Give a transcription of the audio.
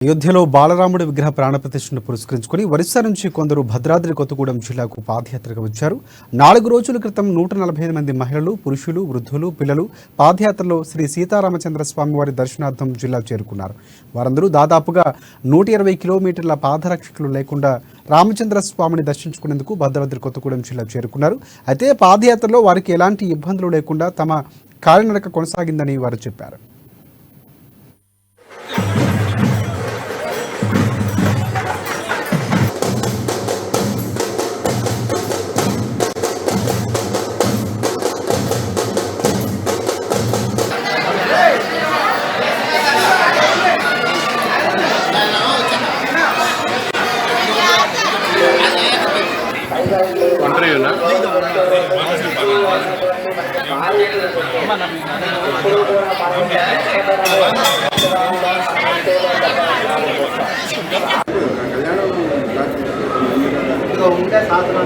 అయోధ్యలో బాలరాముడి విగ్రహ ప్రాణప్రతిష్ఠను పురస్కరించుకుని ఒరిస్సా నుంచి కొందరు భద్రాద్రి కొత్తగూడెం జిల్లాకు పాదయాత్రగా వచ్చారు. 4 రోజుల క్రితం 145 మంది మహిళలు, పురుషులు, వృద్ధులు, పిల్లలు పాదయాత్రలో శ్రీ సీతారామచంద్ర స్వామివారి దర్శనార్థం జిల్లా చేరుకున్నారు. వారందరూ దాదాపుగా 120 కిలోమీటర్ల పాదరక్షకులు లేకుండా రామచంద్ర స్వామిని దర్శించుకునేందుకు భద్రాద్రి కొత్తగూడెం జిల్లా చేరుకున్నారు. అయితే పాదయాత్రలో వారికి ఎలాంటి ఇబ్బందులు లేకుండా తమ కాలినడక కొనసాగిందని వారు చెప్పారు. ఉంటే సాధన